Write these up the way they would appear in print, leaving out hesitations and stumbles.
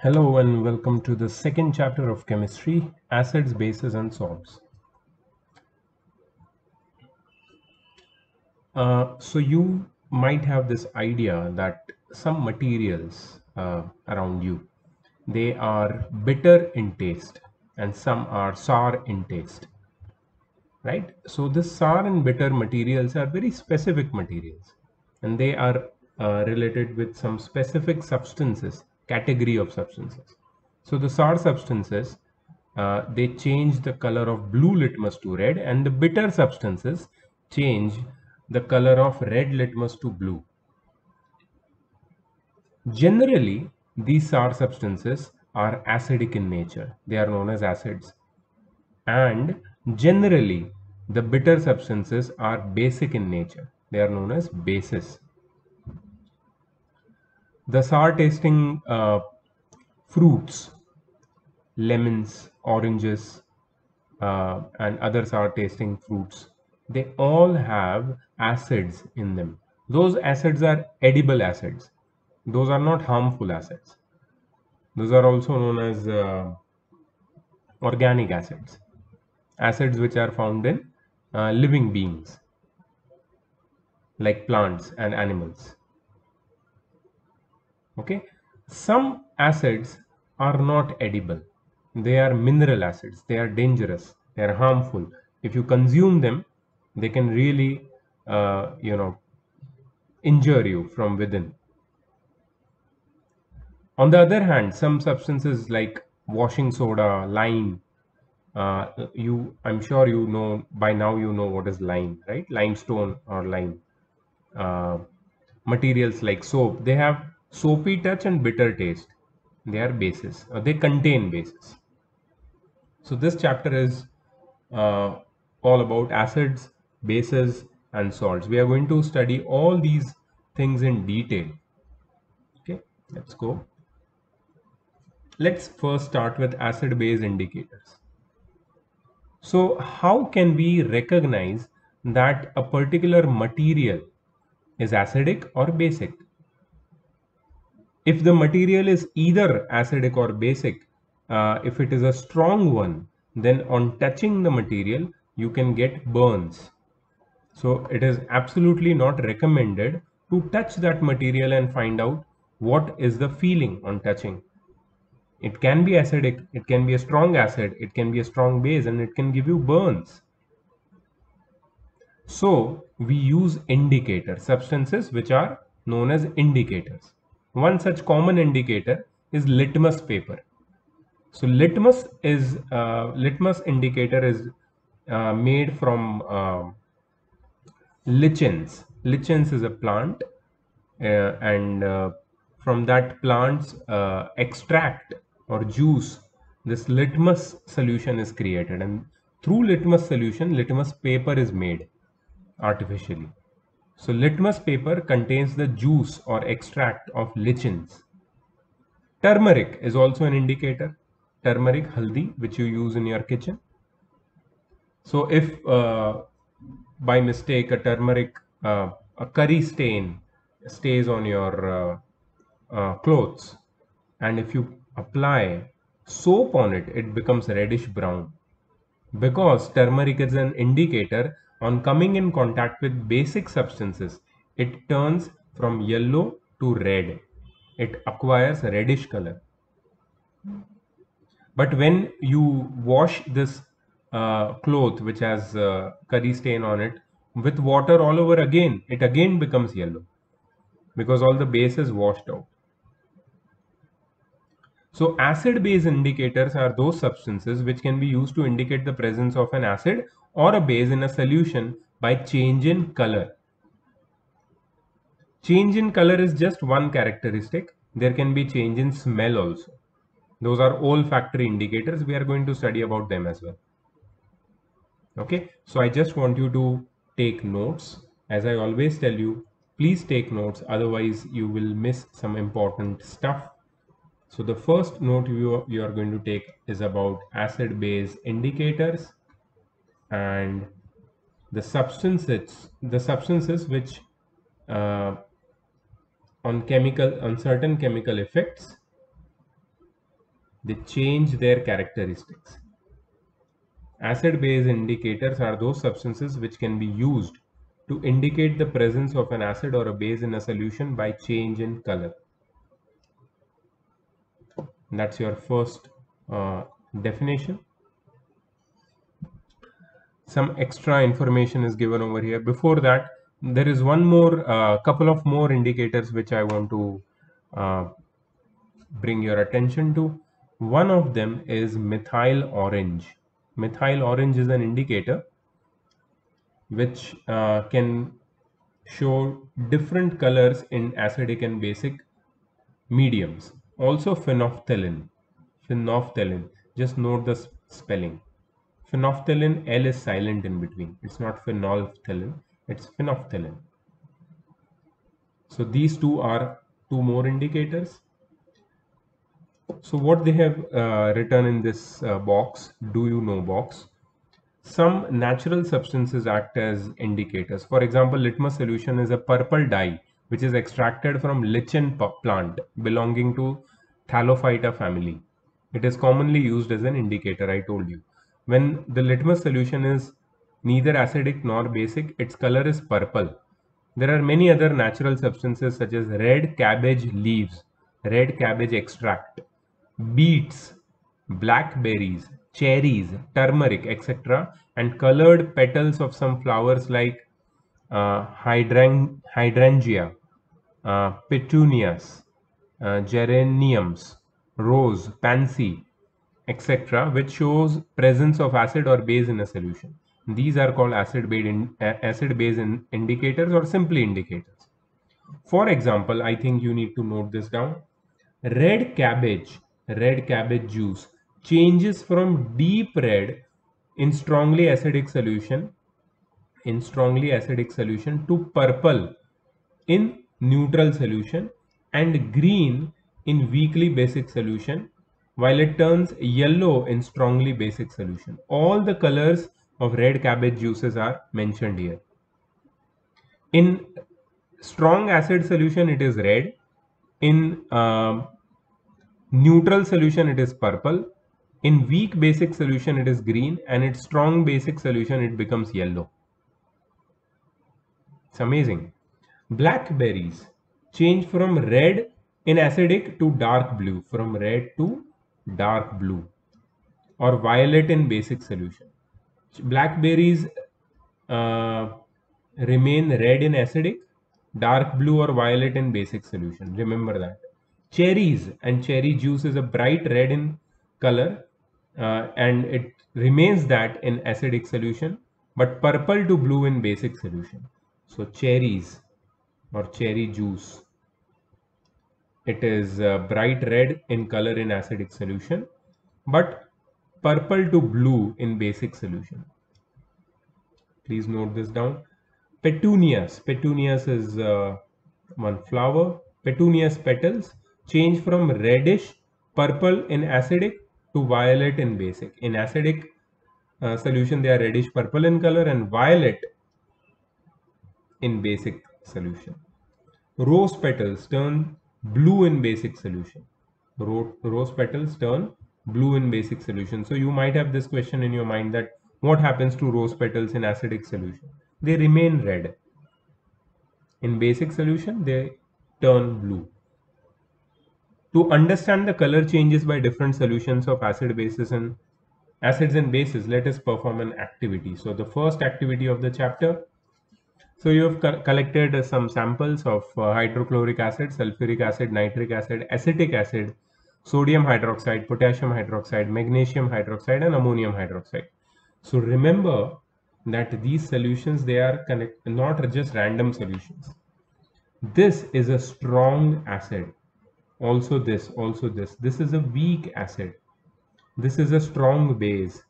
Hello and welcome to the second chapter of chemistry, acids, bases and salts. So you might have this idea that some materials around you, they are bitter in taste and some are sour in taste, right? So this sour and bitter materials are very specific materials and they are related with some specific substances, category of substances. So the sour substances, they change the color of blue litmus to red, and the bitter substances change the color of red litmus to blue. Generally, these sour substances are acidic in nature. They are known as acids. And generally, the bitter substances are basic in nature. They are known as bases. The sour tasting fruits, lemons, oranges, and other sour tasting fruits, they all have acids in them. Those acids are edible acids. Those are not harmful acids. Those are also known as organic acids, acids which are found in living beings like plants and animals. Okay, some acids are not edible. They are mineral acids. They are dangerous. They are harmful. If you consume them, they can really, injure you from within. On the other hand, some substances like washing soda, lime, I'm sure you know by now. You know what is lime, right? Limestone or lime. Uh, Materials like soap, they have soapy touch and bitter taste. They are bases, they contain bases. So this chapter is uh, all about acids, bases and salts. We are going to study all these things in detail. Okay, let's go. Let's first start with acid base indicators. So how can we recognize that a particular material is acidic or basic? If the material is either acidic or basic, if it is a strong one, then on touching the material, you can get burns. So it is absolutely not recommended to touch that material and find out what is the feeling on touching. It can be acidic, it can be a strong acid, it can be a strong base, and it can give you burns. So we use indicators, substances which are known as indicators. One such common indicator is litmus paper. So litmus indicator is made from lichens. Lichens is a plant, and from that plant's extract or juice, this litmus solution is created, and through litmus solution, litmus paper is made artificially. So litmus paper contains the juice or extract of lichens. Turmeric is also an indicator. Turmeric, haldi, which you use in your kitchen. So if by mistake a curry stain stays on your clothes, and if you apply soap on it, it becomes reddish brown. Because turmeric is an indicator, on coming in contact with basic substances, it turns from yellow to red. It acquires a reddish color. But when you wash this cloth which has curry stain on it with water all over again, it again becomes yellow because all the base is washed out. So acid base indicators are those substances which can be used to indicate the presence of an acid or a base in a solution by change in color. Change in color is just one characteristic. There can be change in smell also. Those are olfactory indicators. We are going to study about them as well. Okay, so I just want you to take notes. As I always tell you, please take notes, otherwise you will miss some important stuff. So the first note you are going to take is about acid base indicators and the substances which uh, on certain chemical effects They change their characteristics. Acid-base indicators are those substances which can be used to indicate the presence of an acid or a base in a solution by change in color. That's your first definition. Some extra information is given over here. Before that, there is one more couple of more indicators which I want to uh, bring your attention to. One of them is methyl orange. Methyl orange is an indicator which can show different colors in acidic and basic mediums. Also phenolphthalein. Phenolphthalein. Just note the spelling. Phenolphthalein, L is silent in between. It's not phenolphthalein, it's phenolphthalein. So these two are two more indicators. So what they have written in this box, do you know box? Some natural substances act as indicators. For example, litmus solution is a purple dye which is extracted from lichen plant belonging to Thallophyta family. It is commonly used as an indicator, I told you. When the litmus solution is neither acidic nor basic, its color is purple. There are many other natural substances such as red cabbage leaves, red cabbage extract, beets, blackberries, cherries, turmeric, etc., and colored petals of some flowers like hydrangea, petunias, geraniums, rose, pansy, etc., which shows presence of acid or base in a solution. These are called acid-base indicators or simply indicators. For example, I think you need to note this down. Red cabbage juice changes from deep red in strongly acidic solution to purple in neutral solution and green in weakly basic solution, while it turns yellow in strongly basic solution. All the colors of red cabbage juices are mentioned here. In strong acid solution it is red, in neutral solution it is purple, in weak basic solution it is green, and in strong basic solution it becomes yellow. It's amazing. Blackberries change from red in acidic to dark blue, from red to dark blue, or violet in basic solution. Blackberries uh, remain red in acidic, dark blue or violet in basic solution. Remember that. Cherries and cherry juice is a bright red in color, and it remains that in acidic solution, but purple to blue in basic solution. So cherries or cherry juice, it is bright red in color in acidic solution, but purple to blue in basic solution. Please note this down. Petunias. Petunias is one flower. Petunias petals change from reddish purple in acidic to violet in basic. In acidic solution, they are reddish purple in color and violet in basic solution. Rose petals turn blue in basic solution. Rose petals turn blue in basic solution. So you might have this question in your mind that what happens to rose petals in acidic solution? They remain red. In basic solution, they turn blue. To understand the color changes by different solutions of acids and bases, let us perform an activity. So the first activity of the chapter. So you have collected some samples of hydrochloric acid, sulfuric acid, nitric acid, acetic acid, sodium hydroxide, potassium hydroxide, magnesium hydroxide, and ammonium hydroxide. So remember that these solutions, they are not just random solutions. This is a strong acid. Also this. This is a weak acid. This is a strong base.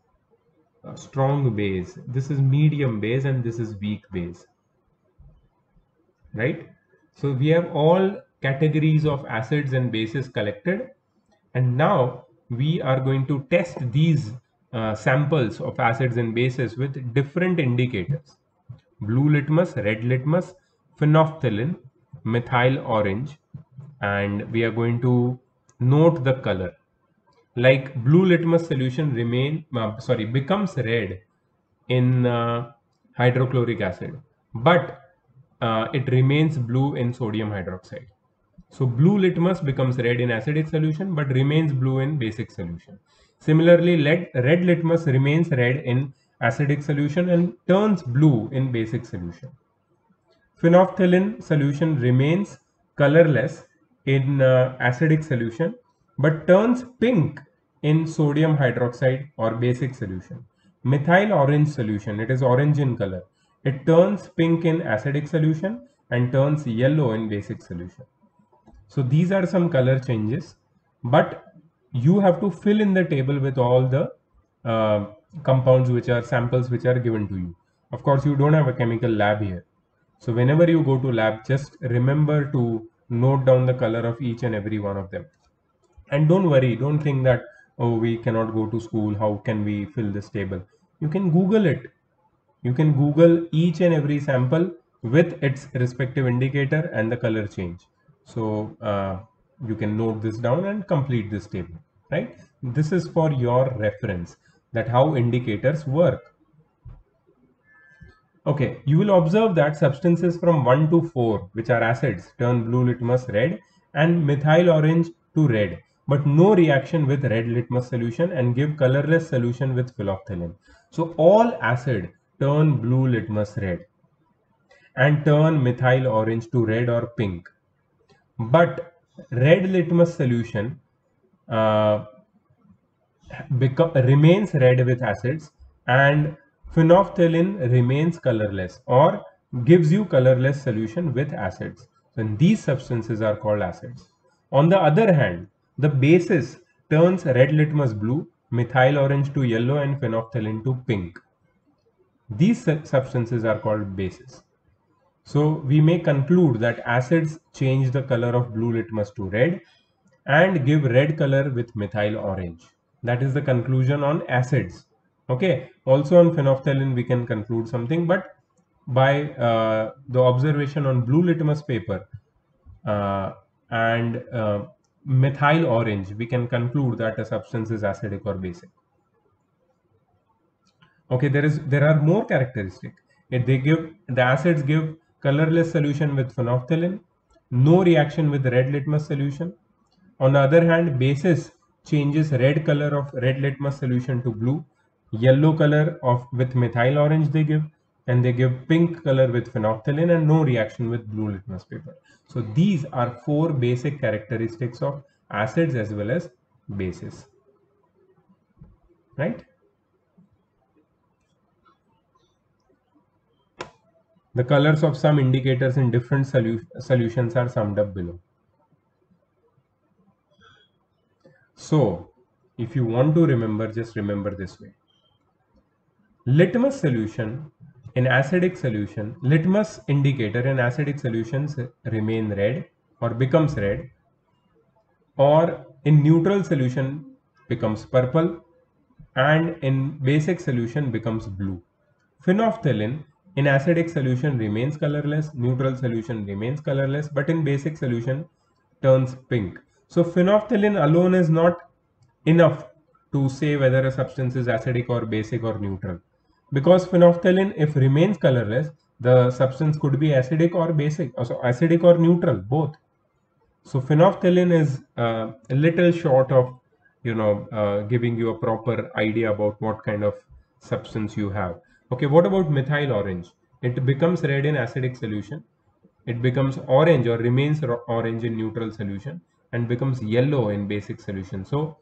This is medium base, and this is weak base. Right? So we have all categories of acids and bases collected, and now we are going to test these samples of acids and bases with different indicators: blue litmus, red litmus, phenolphthalein, methyl orange, and we are going to note the color. Like blue litmus solution becomes red in hydrochloric acid, but it remains blue in sodium hydroxide. So blue litmus becomes red in acidic solution but remains blue in basic solution. Similarly, red litmus remains red in acidic solution and turns blue in basic solution. Phenolphthalein solution remains colorless in acidic solution but turns pink in sodium hydroxide or basic solution. Methyl orange solution, it is orange in color. It turns pink in acidic solution and turns yellow in basic solution. So these are some color changes, but you have to fill in the table with all the uh, compounds which are samples which are given to you. Of course, you don't have a chemical lab here. So whenever you go to lab, just remember to note down the color of each and every one of them. And don't worry, don't think that, oh, we cannot go to school, how can we fill this table? You can Google it. You can Google each and every sample with its respective indicator and the color change. So you can note this down and complete this table, right? This is for your reference, that how indicators work. Okay, you will observe that substances from 1 to 4, which are acids, turn blue litmus red and methyl orange to red, but no reaction with red litmus solution and give colorless solution with phenolphthalein. So all acid turn blue litmus red and turn methyl orange to red or pink. But red litmus solution uh, remains red with acids and phenolphthalein remains colorless or gives you colorless solution with acids. So these substances are called acids. On the other hand, the bases turns red litmus blue, methyl orange to yellow and phenolphthalein to pink. These substances are called bases. So we may conclude that acids change the color of blue litmus to red and give red color with methyl orange. That is the conclusion on acids. Okay. Also on phenolphthalein we can conclude something, but by the observation on blue litmus paper uh, and methyl orange, we can conclude that a substance is acidic or basic. Okay, there are more characteristic. If they give the acids give colorless solution with phenolphthalein, no reaction with red litmus solution. On the other hand, bases changes red color of red litmus solution to blue, yellow color of with methyl orange they give, and they give pink color with phenolphthalein and no reaction with blue litmus paper. So these are four basic characteristics of acids as well as bases, right? The colors of some indicators in different solutions are summed up below. So, if you want to remember, just remember this way. Litmus solution in acidic solution, litmus indicator in acidic solutions remain red or becomes red, or in neutral solution becomes purple, and in basic solution becomes blue. Phenolphthalein in acidic solution remains colorless, neutral solution remains colorless, but in basic solution turns pink. So phenolphthalein alone is not enough to say whether a substance is acidic or basic or neutral. Because phenolphthalein, if remains colorless, the substance could be acidic or basic, also acidic or neutral, both. So phenolphthalein is a little short of, giving you a proper idea about what kind of substance you have. Okay, what about methyl orange? It becomes red in acidic solution. It becomes orange or remains orange in neutral solution and becomes yellow in basic solution. So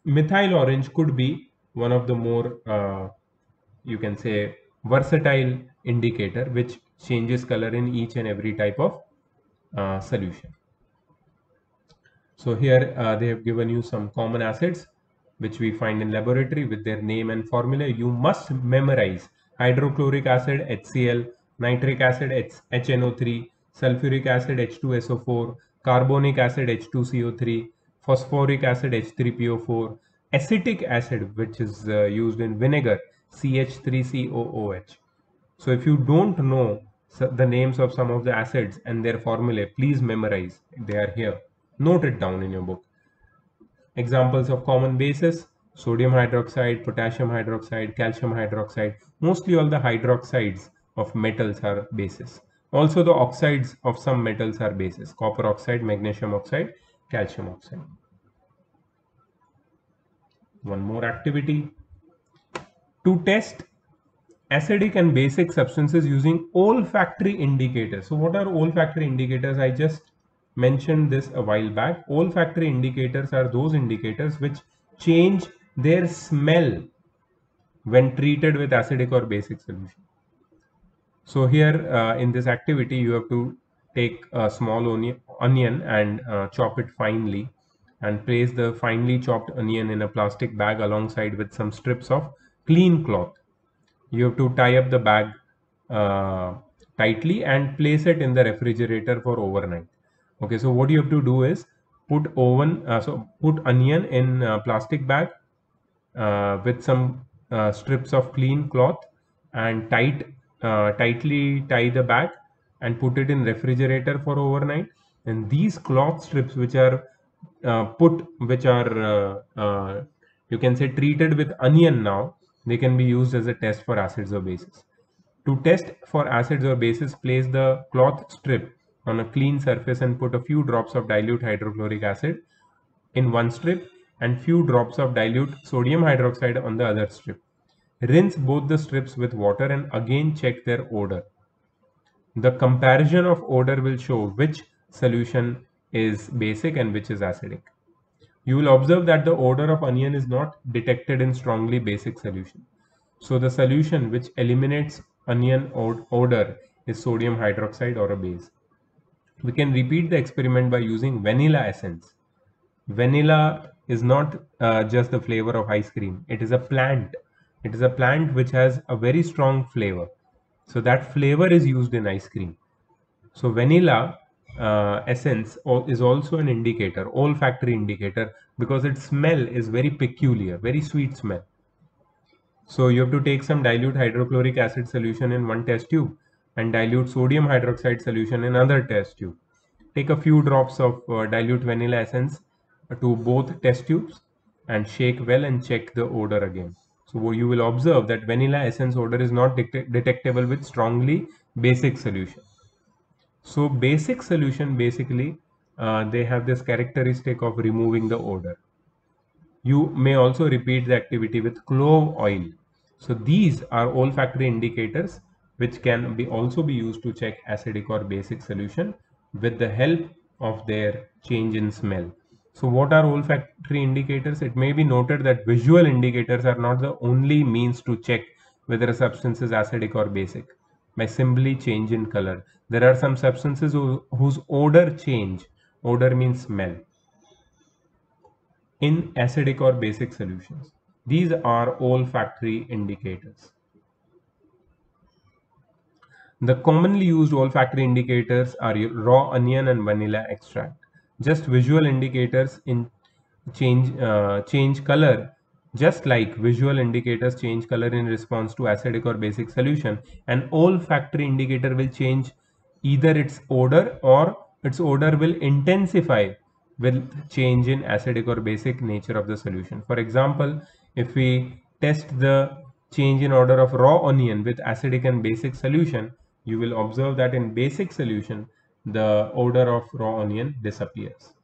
methyl orange could be one of the more, you can say, versatile indicator which changes color in each and every type of solution. So here they have given you some common acids which we find in laboratory with their name and formula. You must memorize hydrochloric acid HCl, nitric acid HNO3, sulfuric acid H2SO4, carbonic acid H2CO3, phosphoric acid H3PO4, acetic acid which is used in vinegar CH3COOH. So if you don't know the names of some of the acids and their formulae, please memorize. They are here. Note it down in your book. Examples of common bases: sodium hydroxide, potassium hydroxide, calcium hydroxide. Mostly all the hydroxides of metals are bases. Also the oxides of some metals are bases: copper oxide, magnesium oxide, calcium oxide. One more activity: to test acidic and basic substances using olfactory indicators. So what are olfactory indicators? I just mentioned this a while back. Olfactory indicators are those indicators which change their smell when treated with acidic or basic solution. So here in this activity, you have to take a small onion and chop it finely, and place the finely chopped onion in a plastic bag alongside with some strips of clean cloth. You have to tie up the bag uh, tightly and place it in the refrigerator for overnight. Okay, so what you have to do is put onion in plastic bag with some strips of clean cloth, and tightly tie the bag and put it in refrigerator for overnight. And these cloth strips which are you can say treated with onion now, they can be used as a test for acids or bases. To test for acids or bases, place the cloth strip on a clean surface and put a few drops of dilute hydrochloric acid in one strip and few drops of dilute sodium hydroxide on the other strip. Rinse both the strips with water and again check their odor. The comparison of odor will show which solution is basic and which is acidic. You will observe that the odor of onion is not detected in strongly basic solution. So the solution which eliminates onion odor is sodium hydroxide or a base. We can repeat the experiment by using vanilla essence. Vanilla is not just the flavor of ice cream. It is a plant. It is a plant which has a very strong flavor. So that flavor is used in ice cream. So vanilla essence is also an indicator, olfactory indicator, because its smell is very peculiar, very sweet smell. So you have to take some dilute hydrochloric acid solution in one test tube and dilute sodium hydroxide solution in another test tube. Take a few drops of dilute vanilla essence to both test tubes and shake well and check the odor again. So you will observe that vanilla essence odor is not detectable with strongly basic solution. So basic solution basically they have this characteristic of removing the odor. You may also repeat the activity with clove oil. So these are olfactory indicators which can be also be used to check acidic or basic solution with the help of their change in smell. So what are olfactory indicators? It may be noted that visual indicators are not the only means to check whether a substance is acidic or basic by simply change in color. There are some substances whose odor change, odor means smell, in acidic or basic solutions. These are olfactory indicators. The commonly used olfactory indicators are raw onion and vanilla extract. Just visual indicators in change color, just like visual indicators change color in response to acidic or basic solution. An olfactory indicator will change either its odor or its odor will intensify with change in acidic or basic nature of the solution. For example, if we test the change in odor of raw onion with acidic and basic solution, you will observe that in basic solution, the odor of raw onion disappears.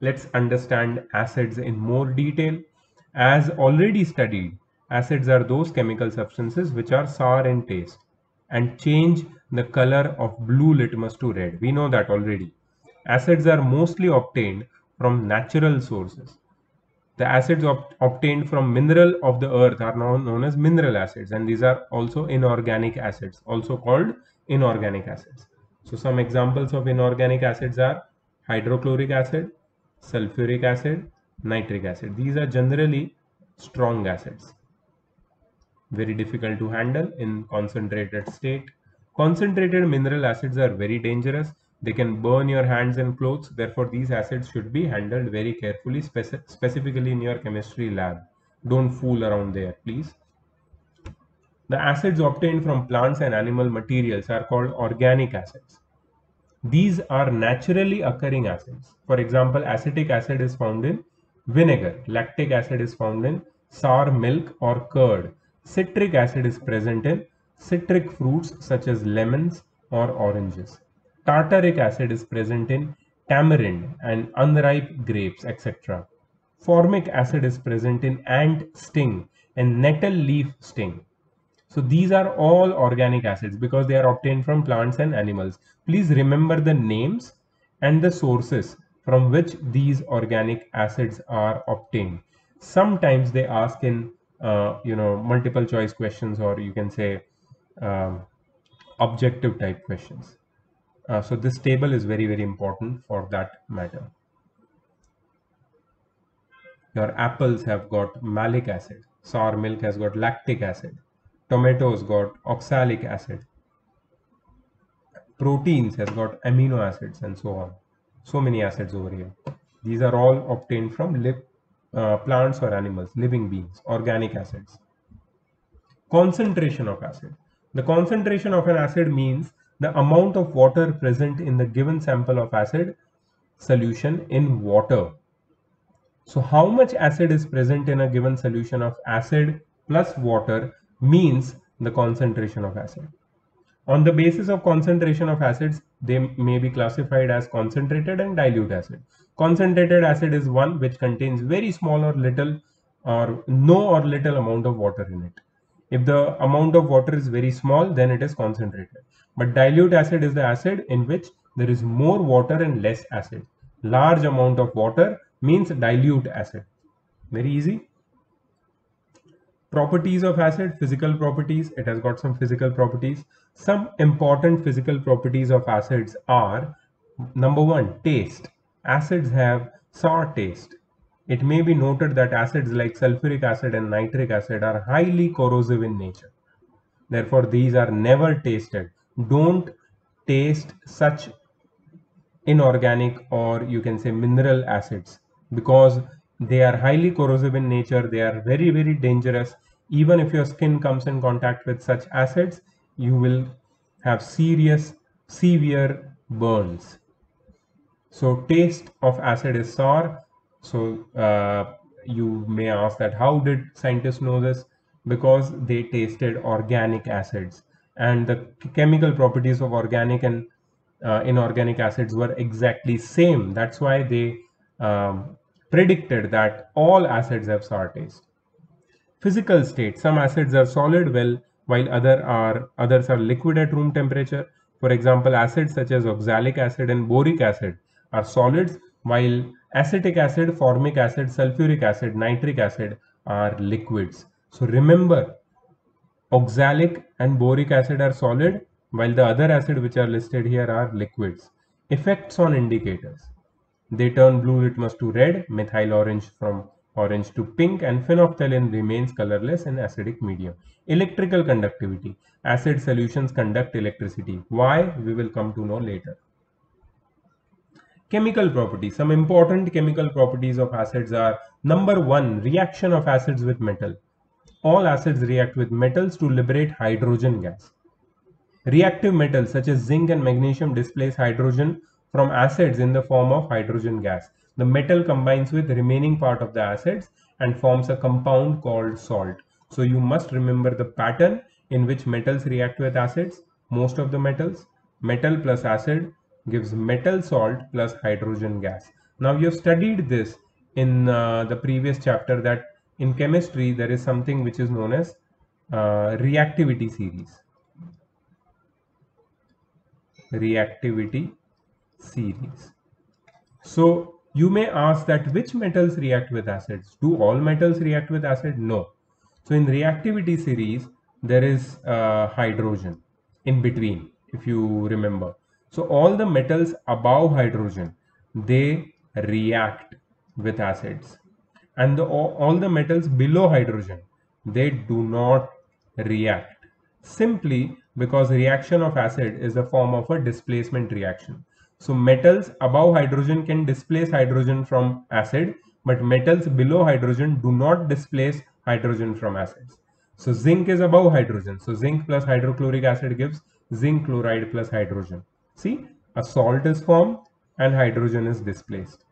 Let's understand acids in more detail. As already studied, acids are those chemical substances which are sour in taste and change the color of blue litmus to red. We know that already. Acids are mostly obtained from natural sources. The acids obtained from mineral of the earth are now known as mineral acids, and these are also inorganic acids, also called inorganic acids. So some examples of inorganic acids are hydrochloric acid, sulfuric acid, nitric acid. These are generally strong acids, very difficult to handle in concentrated state. Concentrated mineral acids are very dangerous. They can burn your hands and clothes. Therefore, these acids should be handled very carefully, specifically in your chemistry lab. Don't fool around there, please. The acids obtained from plants and animal materials are called organic acids. These are naturally occurring acids. For example, acetic acid is found in vinegar, lactic acid is found in sour milk or curd, citric acid is present in citric fruits such as lemons or oranges, tartaric acid is present in tamarind and unripe grapes, etc. Formic acid is present in ant sting and nettle leaf sting. So these are all organic acids because they are obtained from plants and animals. Please remember the names and the sources from which these organic acids are obtained. Sometimes they ask in multiple choice questions, or you can say um, objective type questions. So this table is very important for that matter. Your apples have got malic acid, sour milk has got lactic acid, tomatoes got oxalic acid, proteins has got amino acids, and so on. So many acids over here. These are all obtained from plants or animals, living beings, organic acids. Concentration of acid. The concentration of an acid means the amount of water present in the given sample of acid solution in water. So how much acid is present in a given solution of acid plus water means the concentration of acid. On the basis of concentration of acids, they may be classified as concentrated and dilute acid. Concentrated acid is one which contains very small or little or no or little amount of water in it. If the amount of water is very small, then it is concentrated. But dilute acid is the acid in which there is more water and less acid. Large amount of water means dilute acid. Very easy. Properties of acid, physical properties. It has got some physical properties. Some important physical properties of acids are: number one, taste. Acids have sour taste. It may be noted that acids like sulfuric acid and nitric acid are highly corrosive in nature. Therefore, these are never tasted. Don't taste such inorganic, or you can say mineral acids, because they are highly corrosive in nature. They are very dangerous. Even if your skin comes in contact with such acids, you will have severe burns. So taste of acid is sour. So you may ask that how did scientists know this? Because they tasted organic acids, and the chemical properties of organic and inorganic acids were exactly same. That's why they predicted that all acids have sour taste. Physical state. Some acids are solid while others are liquid at room temperature. For example, acids such as oxalic acid and boric acid are solids, while acetic acid, formic acid, sulfuric acid, nitric acid are liquids. So remember, oxalic and boric acid are solid, while the other acid which are listed here are liquids. Effects on indicators. They turn blue litmus to red, methyl orange from orange to pink, and phenolphthalein remains colorless in acidic medium. Electrical conductivity. Acid solutions conduct electricity. Why? We will come to know later. Chemical properties. Some important chemical properties of acids are: number one, reaction of acids with metal. All acids react with metals to liberate hydrogen gas. Reactive metals such as zinc and magnesium displace hydrogen from acids in the form of hydrogen gas. The metal combines with the remaining part of the acids and forms a compound called salt. So you must remember the pattern in which metals react with acids. Most of the metals, metal plus acid gives metal salt plus hydrogen gas. Now you have studied this in the previous chapter, that in chemistry there is something which is known as reactivity series. Reactivity series. So you may ask that which metals react with acids? Do all metals react with acid? No. So in reactivity series, there is hydrogen in between, if you remember. So all the metals above hydrogen, they react with acids, and all the metals below hydrogen, they do not react, simply because reaction of acid is a form of a displacement reaction. So metals above hydrogen can displace hydrogen from acid, but metals below hydrogen do not displace hydrogen from acids. So zinc is above hydrogen, so zinc plus hydrochloric acid gives zinc chloride plus hydrogen. See, a salt is formed and hydrogen is displaced.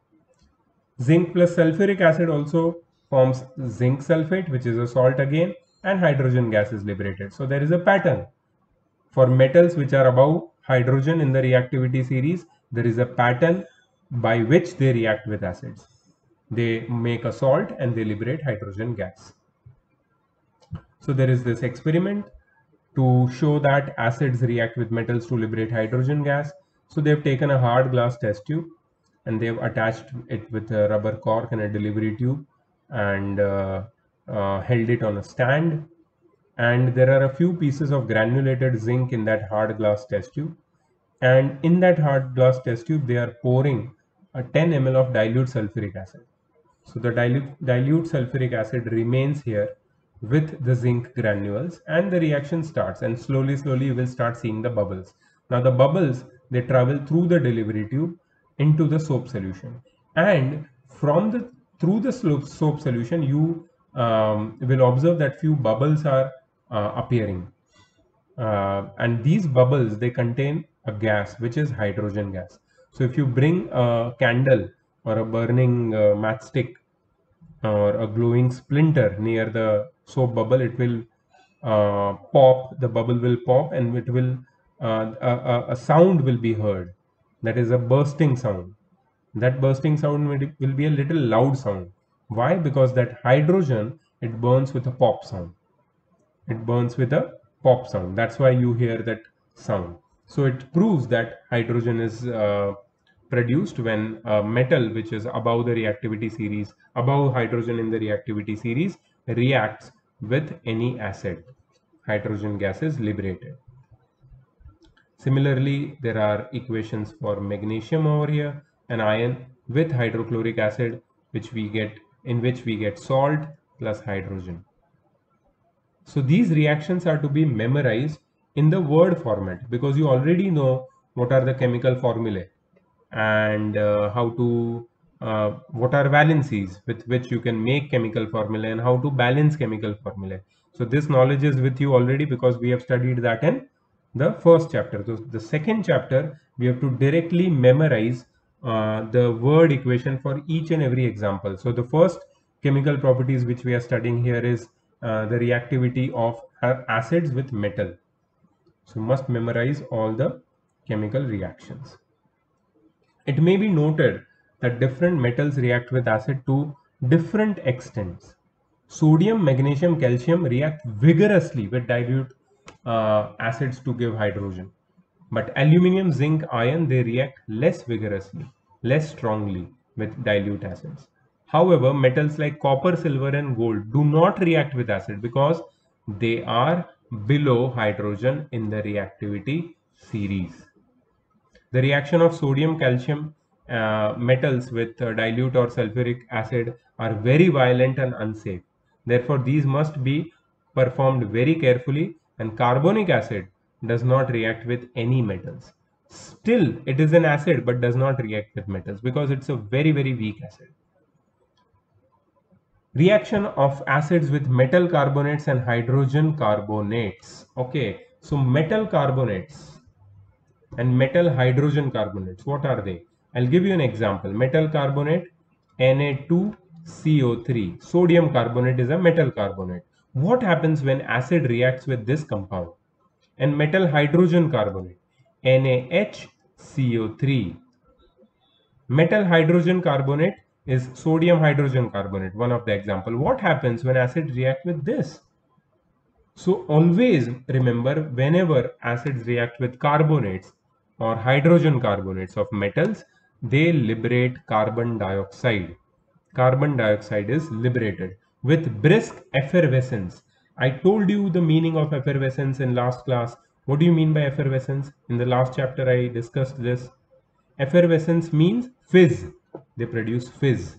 Zinc plus sulfuric acid also forms zinc sulfate, which is a salt again, and hydrogen gas is liberated. So there is a pattern. For metals which are above hydrogen in the reactivity series, there is a pattern by which they react with acids. They make a salt and they liberate hydrogen gas. So there is this experiment to show that acids react with metals to liberate hydrogen gas. So they've taken a hard glass test tube and they've attached it with a rubber cork and a delivery tube and held it on a stand. And there are a few pieces of granulated zinc in that hard glass test tube. And in that hard glass test tube, they are pouring a 10 ml of dilute sulfuric acid. So the dilute sulfuric acid remains here with the zinc granules and the reaction starts, and slowly you will start seeing the bubbles. Now the bubbles, they travel through the delivery tube into the soap solution, and through the soap solution you will observe that few bubbles are appearing, and these bubbles, they contain a gas which is hydrogen gas. So if you bring a candle or a burning matchstick or a glowing splinter near the soap bubble, it will pop, the bubble will pop, and it will a sound will be heard, that is a bursting sound. That bursting sound will be a little loud sound. Why? Because that hydrogen, it burns with a pop sound. It burns with a pop sound. That's why you hear that sound. So it proves that hydrogen is produced when a metal which is above the reactivity series, above hydrogen in the reactivity series, reacts with any acid. Hydrogen gas is liberated. Similarly, there are equations for magnesium over here, an ion with hydrochloric acid, which we get in which we get salt plus hydrogen. So these reactions are to be memorized in the word format, because you already know what are the chemical formulae and what are valencies with which you can make chemical formulae and how to balance chemical formulae. So this knowledge is with you already because we have studied that in the first chapter. So the second chapter, we have to directly memorize the word equation for each and every example. So the first chemical properties which we are studying here is the reactivity of acids with metal. So must memorize all the chemical reactions. It may be noted that different metals react with acid to different extents. Sodium, magnesium, calcium react vigorously with dilute acids to give hydrogen. But aluminium, zinc, iron, they react less vigorously, less strongly with dilute acids. However, metals like copper, silver, and gold do not react with acid because they are below hydrogen in the reactivity series. The reaction of sodium, calcium metals with dilute or sulfuric acid are very violent and unsafe. Therefore, these must be performed very carefully, and carbonic acid does not react with any metals. Still, it is an acid but does not react with metals because it's a very weak acid. Reaction of acids with metal carbonates and hydrogen carbonates. Okay, so metal carbonates and metal hydrogen carbonates, what are they? I'll give you an example. Metal carbonate, Na2CO3. Sodium carbonate is a metal carbonate. What happens when acid reacts with this compound? And metal hydrogen carbonate, NaHCO3. Metal hydrogen carbonate is sodium hydrogen carbonate, one of the example. What happens when acid react with this? So always remember, whenever acids react with carbonates or hydrogen carbonates of metals, they liberate carbon dioxide. Carbon dioxide is liberated with brisk effervescence. I told you the meaning of effervescence in last class. What do you mean by effervescence? In the last chapter I discussed this. Effervescence means fizz. They produce fizz.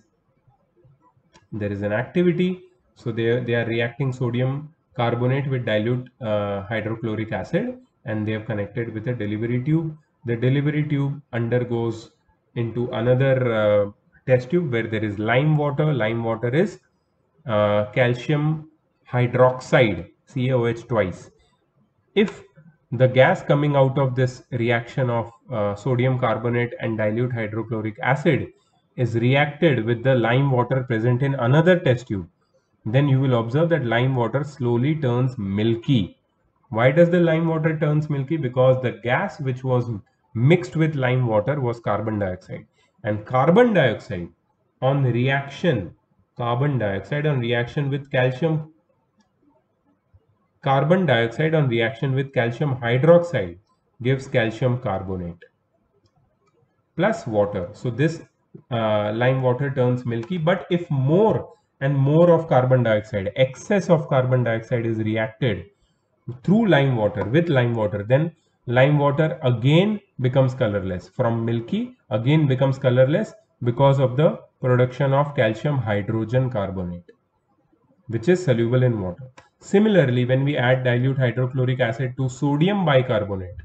There is an activity, so they are reacting sodium carbonate with dilute hydrochloric acid, and they have connected with a delivery tube. The delivery tube undergoes into another test tube where there is lime water. Lime water is calcium hydroxide, CaOH twice. If the gas coming out of this reaction of sodium carbonate and dilute hydrochloric acid is reacted with the lime water present in another test tube, then you will observe that lime water slowly turns milky. Why does the lime water turns milky? Because the gas which was mixed with lime water was carbon dioxide, and on reaction carbon dioxide on reaction with calcium carbon dioxide on reaction with calcium hydroxide gives calcium carbonate plus water. So this lime water turns milky, but if more and more of carbon dioxide, excess of carbon dioxide is reacted through lime water with lime water, then lime water again becomes colorless. From milky again becomes colorless because of the production of calcium hydrogen carbonate, which is soluble in water. Similarly, when we add dilute hydrochloric acid to sodium bicarbonate,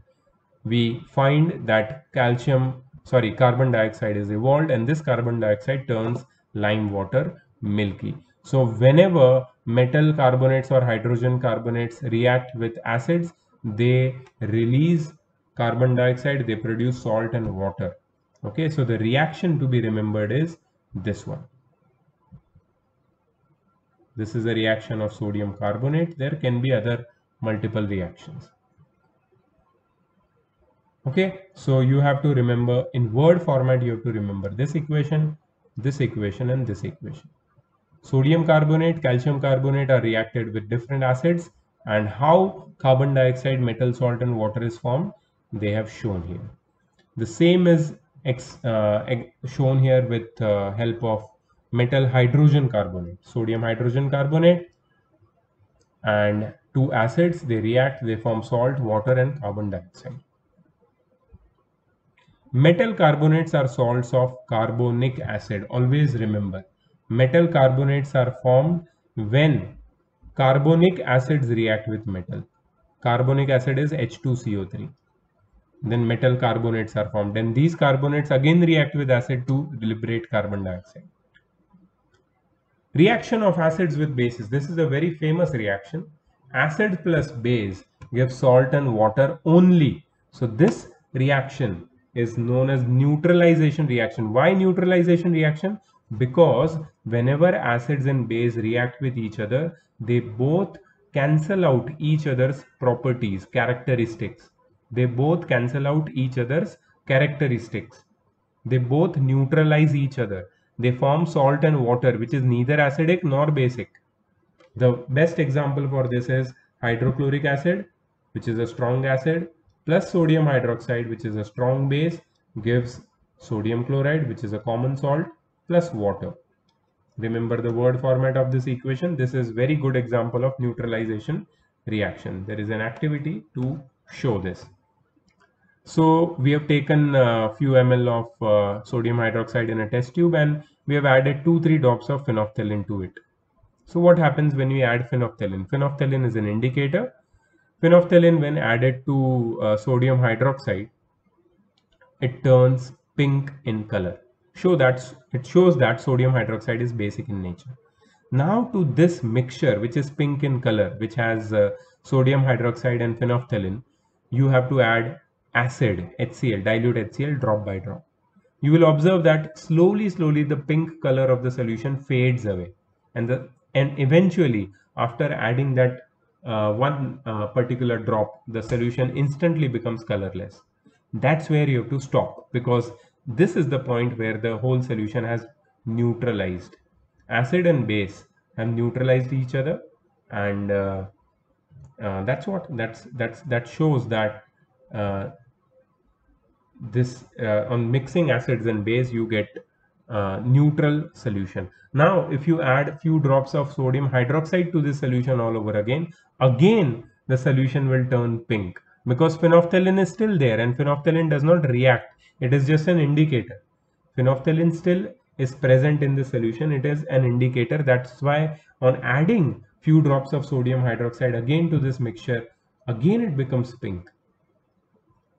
we find that carbon dioxide is evolved, and this carbon dioxide turns lime water milky. So whenever metal carbonates or hydrogen carbonates react with acids, they release carbon dioxide, they produce salt and water. Okay, so the reaction to be remembered is this one. This is a reaction of sodium carbonate. There can be other multiple reactions. Okay, so you have to remember in word format, you have to remember this equation, and this equation. Sodium carbonate, calcium carbonate are reacted with different acids, and how carbon dioxide, metal salt and water is formed, they have shown here. The same is shown here with help of metal hydrogen carbonate, sodium hydrogen carbonate, and two acids, they react, they form salt, water and carbon dioxide. Metal carbonates are salts of carbonic acid. Always remember, metal carbonates are formed when carbonic acids react with metal. Carbonic acid is H2CO3. Then metal carbonates are formed. Then these carbonates again react with acid to liberate carbon dioxide. Reaction of acids with bases. This is a very famous reaction. Acid plus base gives salt and water only. So this reaction is known as neutralization reaction. Why neutralization reaction? Because whenever acids and base react with each other, they both cancel out each other's properties, characteristics. They both cancel out each other's characteristics. They both neutralize each other. They form salt and water, which is neither acidic nor basic. The best example for this is hydrochloric acid, which is a strong acid, plus sodium hydroxide, which is a strong base, gives sodium chloride, which is a common salt, plus water. Remember the word format of this equation. This is very good example of neutralization reaction. There is an activity to show this. So we have taken a few ml of sodium hydroxide in a test tube, and we have added 2-3 drops of phenolphthalein to it. So what happens when we add phenolphthalein? Phenolphthalein is an indicator. Phenolphthalein, when added to sodium hydroxide, it turns pink in color. It shows that sodium hydroxide is basic in nature. Now to this mixture, which is pink in color, which has sodium hydroxide and phenolphthalein, you have to add acid, HCl, dilute HCl drop by drop. You will observe that slowly the pink color of the solution fades away, and eventually after adding that one particular drop, the solution instantly becomes colorless. That's where you have to stop, because this is the point where the whole solution has neutralized. Acid and base have neutralized each other, and that shows that on mixing acids and base, you get neutral solution. Now if you add few drops of sodium hydroxide to this solution all over again the solution will turn pink, because phenolphthalein is still there, and phenolphthalein does not react. It is just an indicator. Phenolphthalein still is present in the solution. It is an indicator. That's why on adding few drops of sodium hydroxide again to this mixture, again it becomes pink.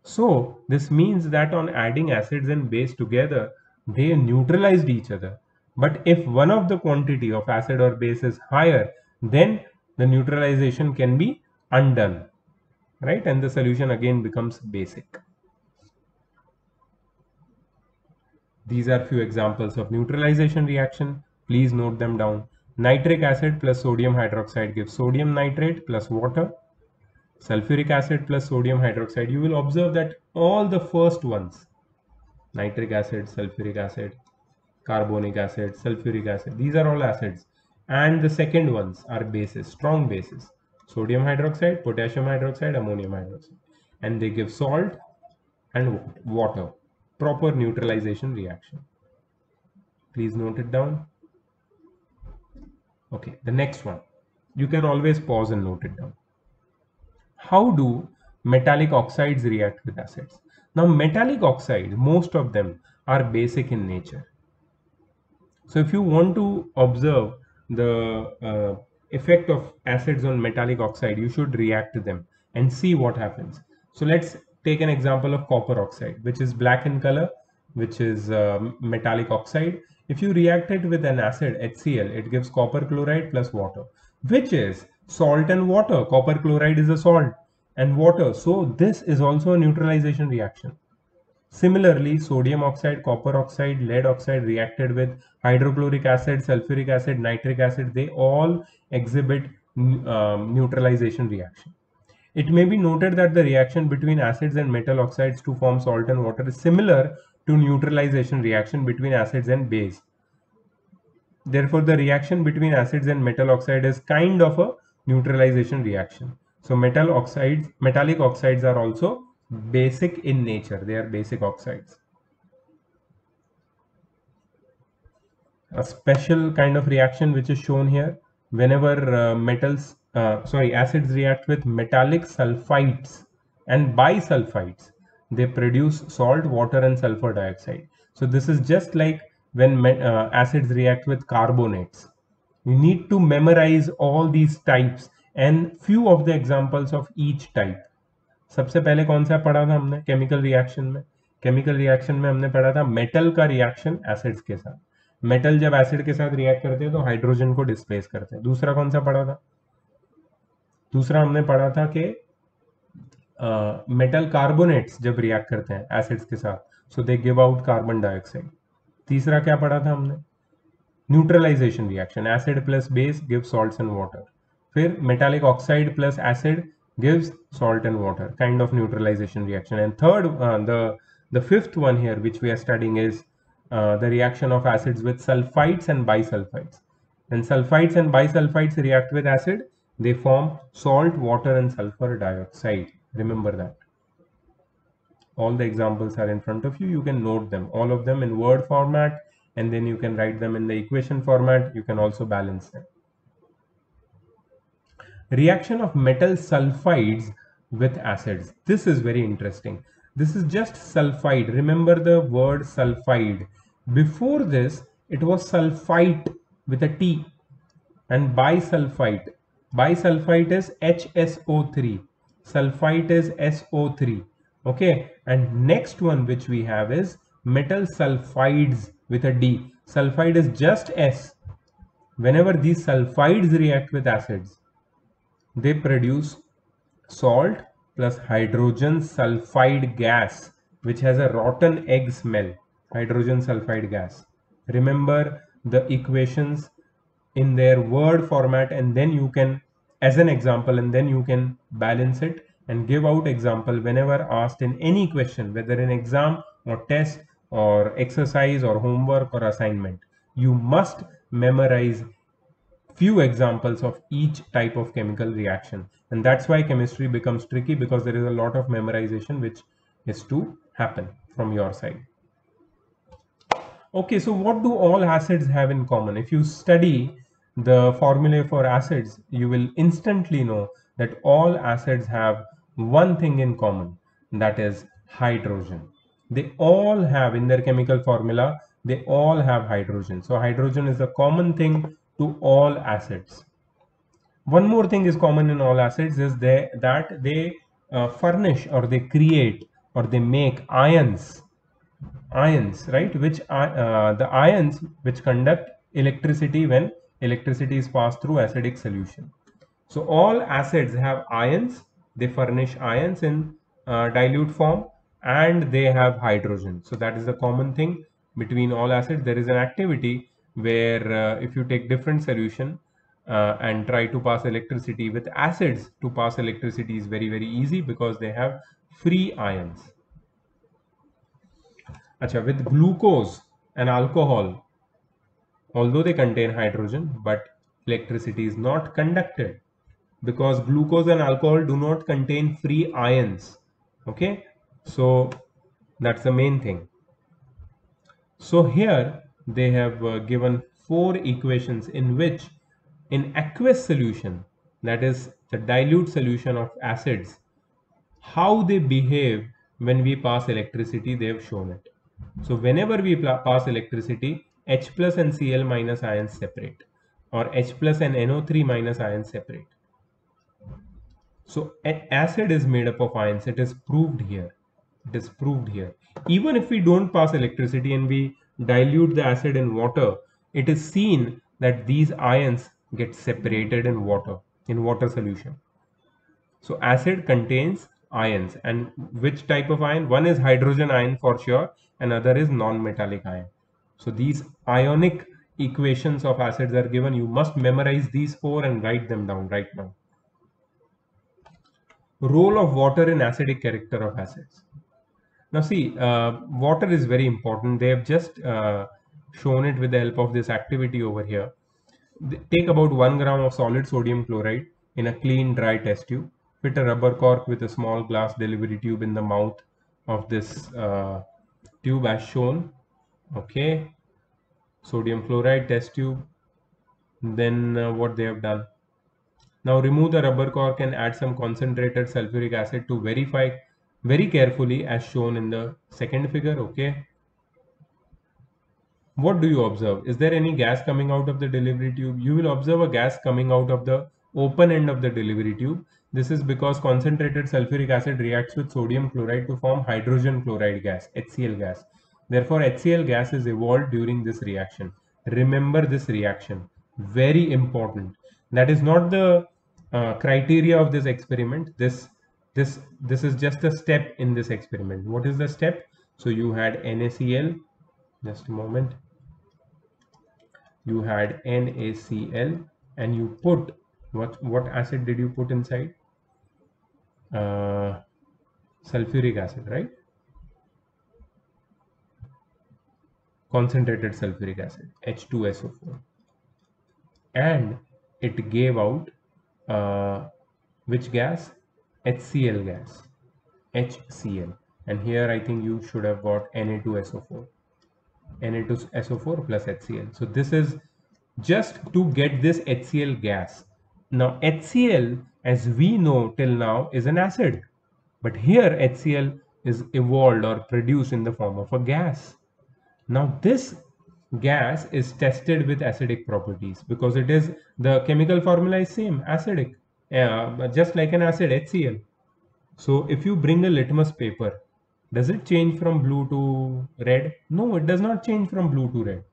So this means that on adding acids and base together, they neutralized each other. But if one of the quantity of acid or base is higher, then the neutralization can be undone, right? And the solution again becomes basic. These are few examples of neutralization reaction. Please note them down. Nitric acid plus sodium hydroxide gives sodium nitrate plus water. Sulfuric acid plus sodium hydroxide. You will observe that all the first ones, nitric acid, sulfuric acid, carbonic acid, sulfuric acid, these are all acids. And the second ones are bases, strong bases. Sodium hydroxide, potassium hydroxide, ammonium hydroxide. And they give salt and water. Proper neutralization reaction. Please note it down. Okay, the next one. You can always pause and note it down. How do metallic oxides react with acids? Now, metallic oxides, most of them are basic in nature. So, if you want to observe the effect of acids on metallic oxide, you should react to them and see what happens. So, let's take an example of copper oxide, which is black in color, which is metallic oxide. If you react it with an acid, HCl, it gives copper chloride plus water, which is salt and water. Copper chloride is a salt and water. So, this is also a neutralization reaction. Similarly, sodium oxide, copper oxide, lead oxide reacted with hydrochloric acid, sulfuric acid, nitric acid, they all exhibit neutralization reaction. It may be noted that the reaction between acids and metal oxides to form salt and water is similar to neutralization reaction between acids and base. Therefore, the reaction between acids and metal oxide is kind of a neutralization reaction. So metallic oxides are also basic in nature. They are basic oxides. A special kind of reaction which is shown here, whenever acids react with metallic sulfides and bisulfides, they produce salt, water and sulfur dioxide. So this is just like when acids react with carbonates. You need to memorize all these types and few of the examples of each type. सबसे पहले कौन सा पढ़ा था हमने chemical reaction में? Chemical reaction में हमने पढ़ा था मेटल का रिएक्शन एसिड्स के साथ. मेटल जब एसिड के साथ रिएक्ट करते हैं तो हाइड्रोजन को डिस्प्लेस करते हैं. दूसरा कौन सा पढ़ा था? दूसरा हमने पढ़ा था कि मेटल कार्बोनेट्स जब रिएक्ट करते हैं एसिड्स के साथ so they give out carbon dioxide. तीसरा क्या पढ़ा था हमने? Neutralisation reaction, acid plus base give salts and water. फिर metallic oxide plus acid gives salt and water, kind of neutralization reaction. And third, the fifth one here which we are studying is the reaction of acids with sulfides and bisulfides. When sulfides and bisulfides react with acid, they form salt, water and sulfur dioxide. Remember that. All the examples are in front of you. You can note them, all of them in word format, and then you can write them in the equation format. You can also balance them. Reaction of metal sulfides with acids. This is very interesting. This is just sulfide. Remember the word sulfide. Before this, it was sulfite with a T, and bisulfite. Bisulfite is HSO3. Sulfite is SO3. Okay. And next one which we have is metal sulfides with a D. Sulfide is just S. Whenever these sulfides react with acids, they produce salt plus hydrogen sulfide gas, which has a rotten egg smell. Hydrogen sulfide gas. Remember the equations in their word format, and then you can, as an example, and then you can balance it and give out example whenever asked in any question, whether in exam or test or exercise or homework or assignment. You must memorize few examples of each type of chemical reaction, and that's why chemistry becomes tricky, because there is a lot of memorization which is to happen from your side. Okay, so what do all acids have in common? If you study the formulae for acids, you will instantly know that all acids have one thing in common, that is hydrogen. They all have in their chemical formula, they all have hydrogen. So hydrogen is a common thing to all acids. One more thing is common in all acids is that they furnish or they create or they make ions, right, which are the ions which conduct electricity when electricity is passed through acidic solution. So all acids have ions, they furnish ions in dilute form, and they have hydrogen. So that is the common thing between all acids, there is an activity where if you take different solution and try to pass electricity with acids, to pass electricity is very, very easy because they have free ions. Acha, with glucose and alcohol, although they contain hydrogen, but electricity is not conducted because glucose and alcohol do not contain free ions. Okay, so that's the main thing. So here they have given 4 equations in which in aqueous solution, that is the dilute solution of acids, how they behave when we pass electricity, they have shown it. So whenever we pass electricity, H plus and Cl minus ions separate, or H plus and NO3 minus ions separate. So an acid is made up of ions. It is proved here. It is proved here. Even if we don't pass electricity and we dilute the acid in water, it is seen that these ions get separated in water solution. So acid contains ions, and which type of ion? One is hydrogen ion for sure, another is non-metallic ion. So these ionic equations of acids are given. You must memorize these 4 and write them down right now. Role of water in acidic character of acids. Now see, water is very important. They have just shown it with the help of this activity over here. Take about 1 gram of solid sodium chloride in a clean dry test tube. Fit a rubber cork with a small glass delivery tube in the mouth of this tube as shown. Okay, sodium chloride test tube. Then what they have done. Now remove the rubber cork and add some concentrated sulfuric acid to verify very carefully as shown in the second figure. Okay. What do you observe? Is there any gas coming out of the delivery tube? You will observe a gas coming out of the open end of the delivery tube. This is because concentrated sulfuric acid reacts with sodium chloride to form hydrogen chloride gas, HCl gas. Therefore, HCl gas is evolved during this reaction. Remember this reaction. Very important. That is not the criteria of this experiment. This is just a step in this experiment. What is the step? So you had NaCl. Just a moment. You had NaCl and you put what acid did you put inside? Sulfuric acid, right? Concentrated sulfuric acid, H2SO4, and it gave out which gas? HCl gas, HCl. And here I think you should have got Na2SO4, Na2SO4 plus HCl. So this is just to get this HCl gas. Now HCl, as we know till now, is an acid, but here HCl is evolved or produced in the form of a gas. Now this gas is tested with acidic properties because it is, the chemical formula is same, acidic, just like an acid, HCl. So if you bring a litmus paper, does it change from blue to red? No, it does not change from blue to red.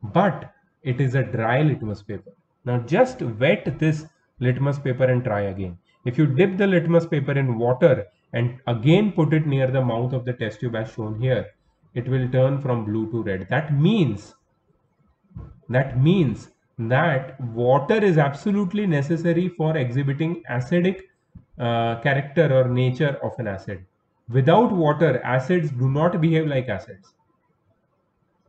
But it is a dry litmus paper. Now just wet this litmus paper and try again. If you dip the litmus paper in water and again put it near the mouth of the test tube as shown here, it will turn from blue to red. That means that water is absolutely necessary for exhibiting acidic character or nature of an acid. Without water, acids do not behave like acids.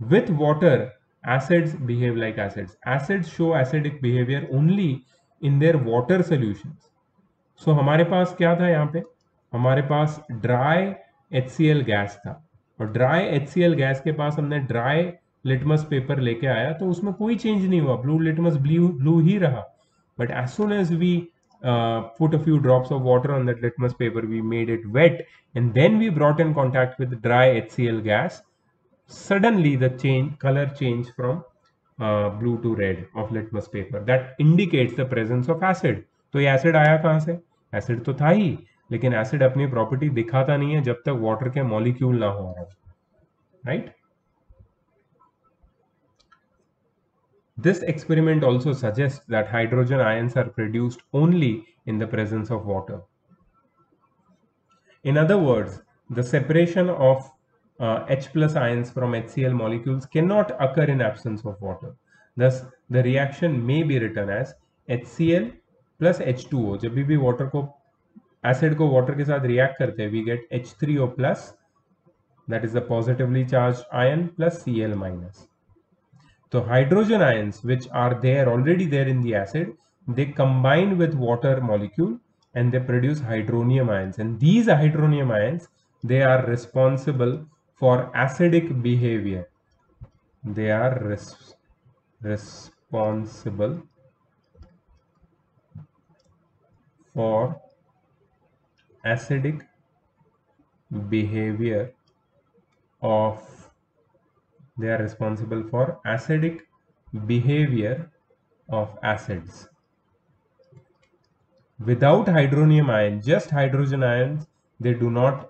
With water, acids behave like acids. Acids show acidic behavior only in their water solutions. So हमारे पास क्या था यहाँ पे? हमारे पास dry HCl gas था, और dry HCl gas के पास हमने dry litmus paper लेके आया तो उसमें कोई change नहीं हुआ, blue litmus blue ही रहा. But as soon as we put a few drops of water on that litmus paper, we made it wet, and then we brought in contact with dry HCl gas. Suddenly the color change from blue to red of litmus paper. That indicates the presence of acid. तो ये acid आया कहाँ से? Acid तो था ही, लेकिन acid अपनी property दिखाता नहीं है जब तक water के molecule ना हो रहा, right? This experiment also suggests that hydrogen ions are produced only in the presence of water. In other words, the separation of H plus ions from HCl molecules cannot occur in absence of water. Thus, the reaction may be written as HCl plus H2O. जब भी water को acid को water के साथ react करते हैं, we get H3O plus, that is the positively charged ion, plus Cl minus. So hydrogen ions, which are there already there in the acid, they combine with water molecule and they produce hydronium ions. And these hydronium ions, they are responsible for acidic behavior. They are responsible for acidic behavior of they are responsible for acidic behavior of acids. Without hydronium ion, just hydrogen ions, they do not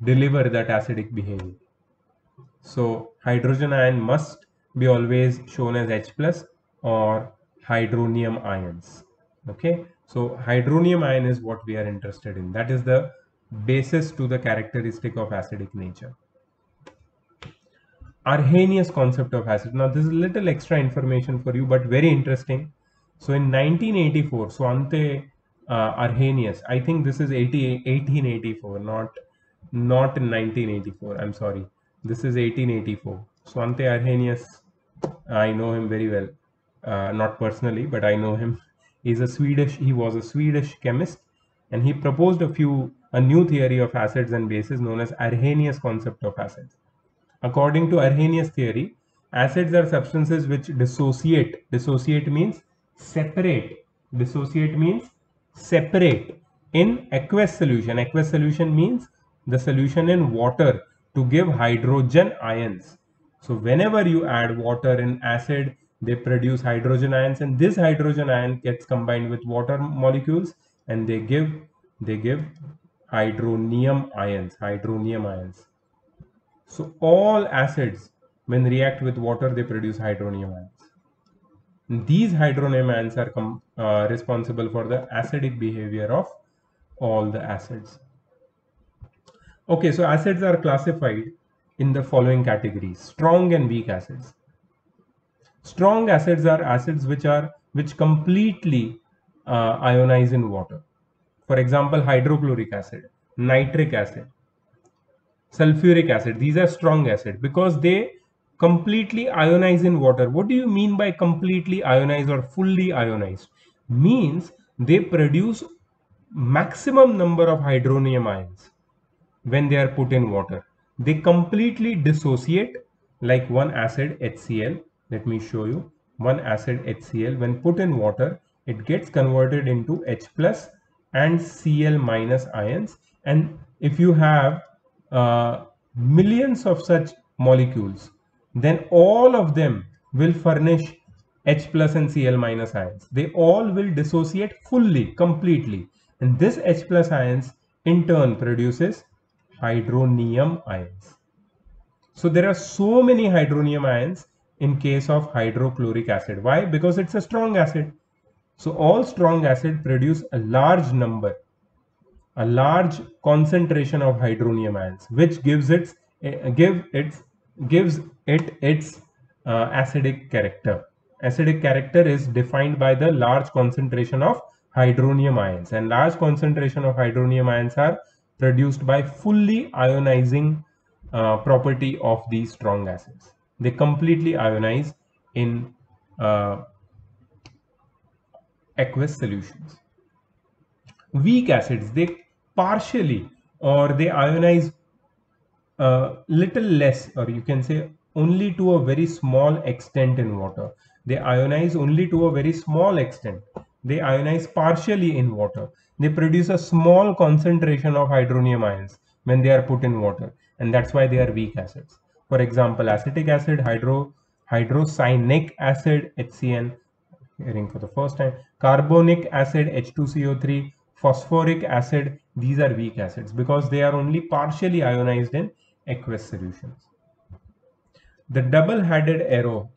deliver that acidic behavior. So hydrogen ion must be always shown as H plus or hydronium ions. Okay, so hydronium ion is what we are interested in. That is the basis to the characteristic of acidic nature. Arrhenius concept of acid. Now this is little extra information for you, but very interesting. So in 1984, Svante Arrhenius, I think this is 1884, not in 1984. I'm sorry, this is 1884. Svante Arrhenius, I know him very well, not personally, but I know him. He was a Swedish chemist, and he proposed a new theory of acids and bases known as Arrhenius concept of acids. According to Arrhenius theory, acids are substances which dissociate. Dissociate means separate. Dissociate means separate in aqueous solution. Aqueous solution means the solution in water to give hydrogen ions. So whenever you add water in acid, they produce hydrogen ions, and this hydrogen ion gets combined with water molecules and they give hydronium ions. So all acids, when react with water, they produce hydronium ions. And these hydronium ions are responsible for the acidic behavior of all the acids. Okay, so acids are classified in the following categories: strong and weak acids. Strong acids are acids which completely ionize in water. For example, hydrochloric acid, nitric acid, sulfuric acid. These are strong acid because they completely ionize in water. What do you mean by completely ionized or fully ionized? Means they produce maximum number of hydronium ions when they are put in water. They completely dissociate, like one acid HCl. Let me show you. One acid HCl, when put in water, it gets converted into H plus and Cl minus ions. And if you have millions of such molecules, then all of them will furnish H plus and Cl minus ions. They all will dissociate fully, completely. And this H plus ions in turn produces hydronium ions. So there are so many hydronium ions in case of hydrochloric acid. Why? Because it's a strong acid. So all strong acid produce a large concentration of hydronium ions, which gives it its acidic character. Acidic character is defined by the large concentration of hydronium ions, and large concentration of hydronium ions are produced by fully ionizing property of these strong acids. They completely ionize in aqueous solutions. Weak acids, they partially or they ionize little less, or you can say only to a very small extent in water. They ionize only to a very small extent. They ionize partially in water. They produce a small concentration of hydronium ions when they are put in water, and that's why they are weak acids. For example, acetic acid, hydrocyanic acid, HCN, hearing for the first time, carbonic acid, H2CO3, phosphoric acid. These are weak acids because they are only partially ionized in aqueous solutions. The double-headed arrow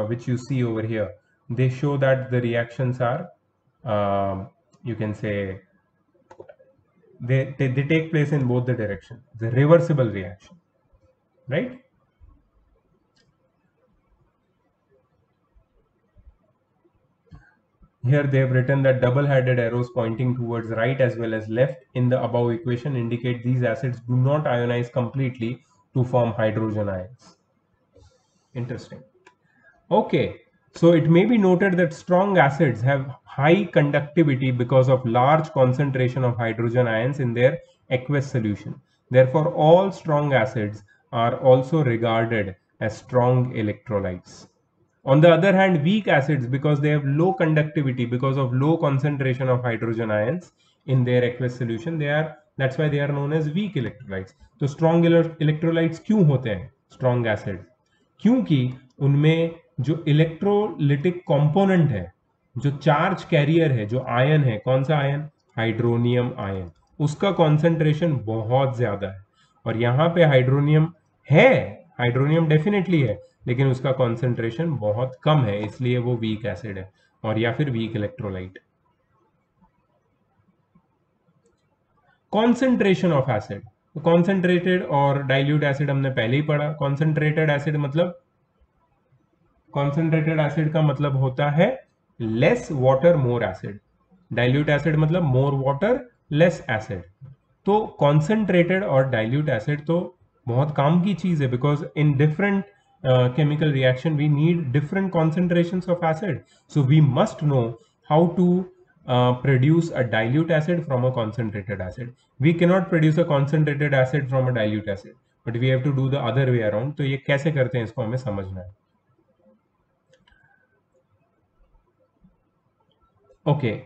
which you see over here, they show that the reactions are, you can say, they take place in both the directions. The reversible reaction. right? Here they have written that double-headed arrows pointing towards right as well as left in the above equation indicate these acids do not ionize completely to form hydrogen ions. Interesting. Okay, so it may be noted that strong acids have high conductivity because of large concentration of hydrogen ions in their aqueous solution. Therefore, all strong acids are also regarded as strong electrolytes. On the other hand, weak acids, because they have low conductivity because of low concentration of hydrogen ions in their aqueous solution, that's why they are known as weak electrolytes. तो strong electrolytes क्यों होते हैं strong acids? क्योंकि उनमें जो electrolytic component है, जो charge carrier है, जो आयन है, कौन सा आयन? हाइड्रोनियम आयन, उसका कॉन्सेंट्रेशन बहुत ज्यादा है। और यहाँ पे हाइड्रोनियम है, हाइड्रोनियम डेफिनेटली है, लेकिन उसका कॉन्सेंट्रेशन बहुत कम है, इसलिए वो वीक एसिड है और या फिर weak electrolyte. Concentration of acid, concentrated और डाइल्यूट एसिड हमने पहले ही पढ़ा। कॉन्सेंट्रेटेड एसिड मतलब, कॉन्सेंट्रेटेड एसिड का मतलब होता है less water more acid, dilute acid मतलब मोर वाटर लेस एसिड। तो कॉन्सेंट्रेटेड और डाइल्यूट एसिड तो बहुत काम की चीज है, because in different chemical reaction we need different concentrations of acid, so we must know how to produce a dilute acid from a concentrated acid. We cannot produce a concentrated acid from a dilute acid, but we have to do the other way around. तो ये कैसे करते हैं इसको हमें समझना है। Okay,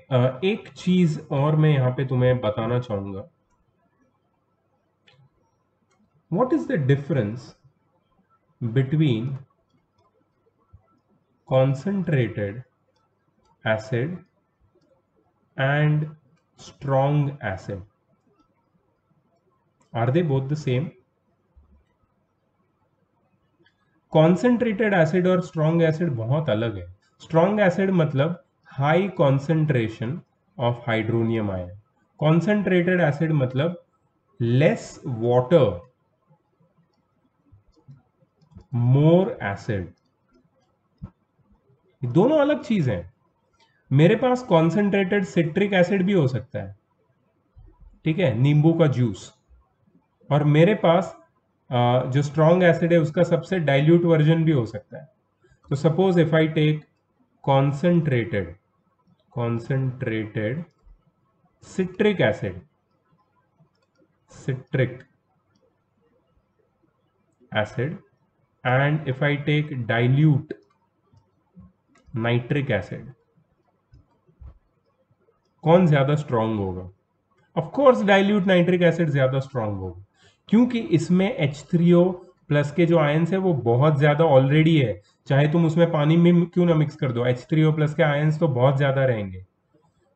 एक चीज और मैं यहाँ पे तुम्हें बताना चाहूंगा। What is the difference between concentrated acid and strong acid? Are they both the same? Concentrated acid और strong acid बहुत अलग है। Strong acid मतलब high concentration of hydronium ion. Concentrated acid मतलब less water, more acid. दोनों अलग चीज हैं। मेरे पास कॉन्सेंट्रेटेड सिट्रिक एसिड भी हो सकता है, ठीक है, नींबू का जूस, और मेरे पास जो स्ट्रॉन्ग एसिड है उसका सबसे डाइल्यूट वर्जन भी हो सकता है। तो suppose if I take concentrated citric acid, and if I take dilute nitric acid, कौन ज्यादा स्ट्रॉन्ग होगा? Of course dilute nitric acid ज्यादा स्ट्रॉन्ग होगा, क्योंकि इसमें H3O प्लस के जो आयंस है वो बहुत ज्यादा ऑलरेडी है। चाहे तुम उसमें पानी में क्यों ना मिक्स कर दो, H3O प्लस के आयंस तो बहुत ज्यादा रहेंगे।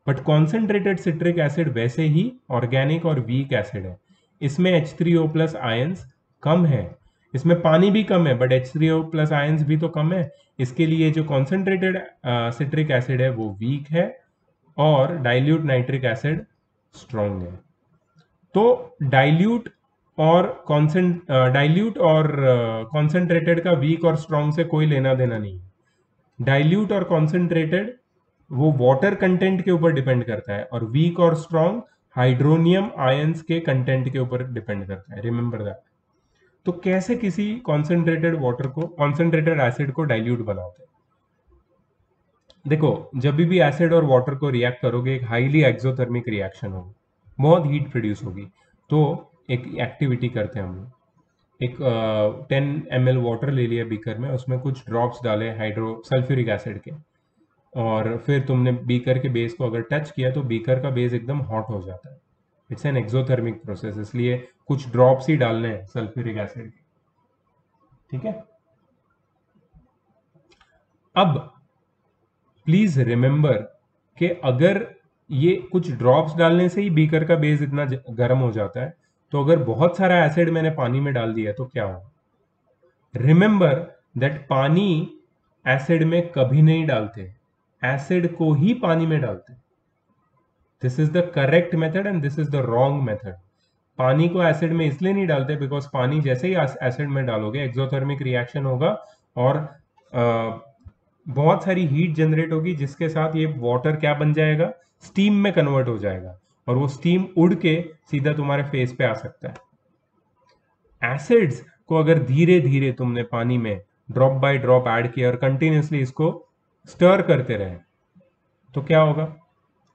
बट कॉन्सेंट्रेटेड सिट्रिक एसिड वैसे ही ऑर्गेनिक और वीक एसिड है, इसमें H3O प्लस आयंस कम है, इसमें पानी भी कम है, बट H3O प्लस आयंस भी तो कम है। इसके लिए जो कॉन्सेंट्रेटेड सिट्रिक एसिड है वो वीक है और डाइल्यूट नाइट्रिक एसिड स्ट्रॉन्ग है। तो डाइल्यूट और कॉन्सेंट्रेटेड का वीक और स्ट्रॉन्ग से कोई लेना देना नहीं। डाइल्यूट और कॉन्सेंट्रेटेड वो वाटर कंटेंट के ऊपर डिपेंड करता है, और वीक और स्ट्रॉन्ग हाइड्रोनियम आयंस के कंटेंट के ऊपर डिपेंड करता है, रिमेंबर दैट। तो कैसे किसी कॉन्सेंट्रेटेड एसिड को डाइल्यूट बनाते हैं? देखो, जब भी एसिड और वाटर को रिएक्ट करोगे, एक हाईली एक्सोथर्मिक रिएक्शन होगी, बहुत हीट प्रोड्यूस होगी। तो एक एक्टिविटी करते हैं हम लोग, एक 10 ml वाटर ले लिया बीकर में, उसमें कुछ ड्रॉप्स डाले सल्फ्यूरिक एसिड के, और फिर तुमने बीकर के बेस को अगर टच किया तो बीकर का बेस एकदम हॉट हो जाता है। इट्स एन एक्सोथर्मिक प्रोसेस, इसलिए कुछ ड्रॉप्स ही डालने हैं सल्फ्यूरिक एसिड के, ठीक है। अब प्लीज रिमेंबर कि अगर ये कुछ ड्रॉप्स डालने से ही बीकर का बेस इतना गर्म हो जाता है, तो अगर बहुत सारा एसिड मैंने पानी में डाल दिया तो क्या होगा? रिमेंबर दैट पानी एसिड में कभी नहीं डालते, एसिड को ही पानी में डालते। This is the correct method and this is the wrong method. पानी को एसिड में इसलिए नहीं डालते बिकॉज पानी जैसे ही एसिड में डालोगे एक्सोथर्मिक रिएक्शन होगा और बहुत सारी हीट जनरेट होगी, जिसके साथ ये वाटर क्या बन जाएगा, स्टीम में कन्वर्ट हो जाएगा, और वो स्टीम उड़ के सीधा तुम्हारे फेस पे आ सकता है। एसिड्स को अगर धीरे धीरे तुमने पानी में ड्रॉप बाय ड्रॉप ऐड किया और कंटिन्यूसली इसको स्टर करते रहे तो क्या होगा,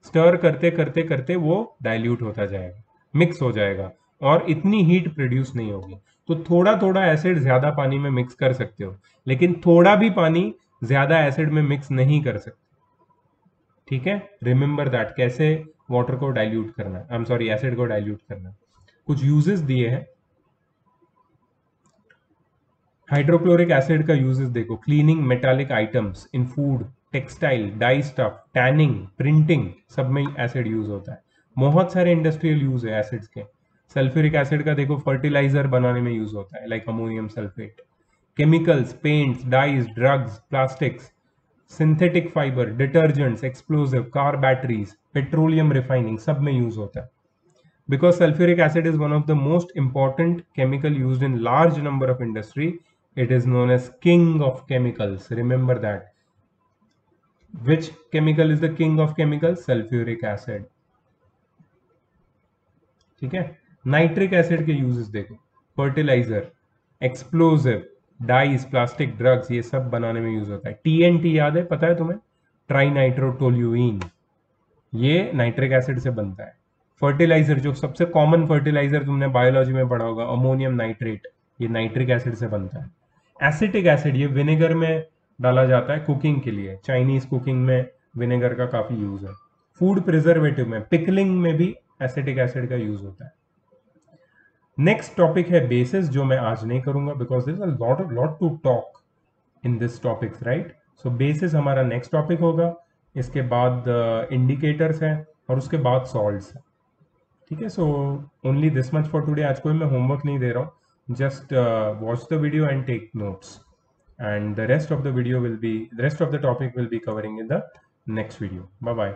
स्टर करते करते करते वो डाइल्यूट होता जाएगा, मिक्स हो जाएगा, और इतनी हीट प्रोड्यूस नहीं होगी। तो थोड़ा थोड़ा एसिड ज्यादा पानी में मिक्स कर सकते हो, लेकिन थोड़ा भी पानी ज्यादा एसिड में मिक्स नहीं कर सकते। ठीक है, रिमेंबर दैट, कैसे वाटर को डाइल्यूट करना है, आई एम सॉरी एसिड को डाइल्यूट करना है। कुछ यूजेस दिए हैं। हाइड्रोक्लोरिक एसिड का यूजेस देखो, cleaning metallic items in food, textile, dye stuff, tanning, printing, सब में एसिड यूज होता है। बहुत सारे इंडस्ट्रियल यूज है एसिड्स के। सल्फ्यूरिक एसिड का देखो फर्टिलाइजर बनाने में यूज होता है, like ammonium sulphate. Chemicals, paints, dyes, drugs, plastics, synthetic fibre, detergents, explosive, car batteries, petroleum refining, सब में यूज होता है। Because sulfuric acid is one of the most important chemical used in large number of industry, it is known as king of chemicals. Remember that. Which chemical is the king of chemicals? Sulfuric acid. ठीक है, nitric acid के uses देखो, fertiliser, explosive, dyes, plastic, drugs, ये सब बनाने में use होता है। टीएनटी याद है, पता है तुम्हें, ट्राई नाइट्रोटोल्यूइन, ये नाइट्रिक एसिड से बनता है। फर्टिलाइजर, जो सबसे कॉमन फर्टिलाइजर तुमने बायोलॉजी में पढ़ा होगा, अमोनियम नाइट्रेट, ये नाइट्रिक एसिड से बनता है। एसिटिक एसिड, ये विनेगर में डाला जाता है कुकिंग के लिए, चाइनीज कुकिंग में विनेगर का काफी यूज है। फूड प्रिजर्वेटिव में, पिकलिंग में भी एसिटिक एसिड का यूज होता है। नेक्स्ट टॉपिक है बेसिस, जो मैं आज नहीं करूंगा because this a lot to talk in this topics, right. So basis हमारा नेक्स्ट टॉपिक होगा, इसके बाद इंडिकेटर्स हैं, और उसके बाद सॉल्ट्स हैं। ठीक है, so only this much for today. आज कोई मैं होमवर्क नहीं दे रहा हूँ, just watch the video and take notes, and the rest of the video will be, the rest of the topic will be covering in the next video. Bye bye.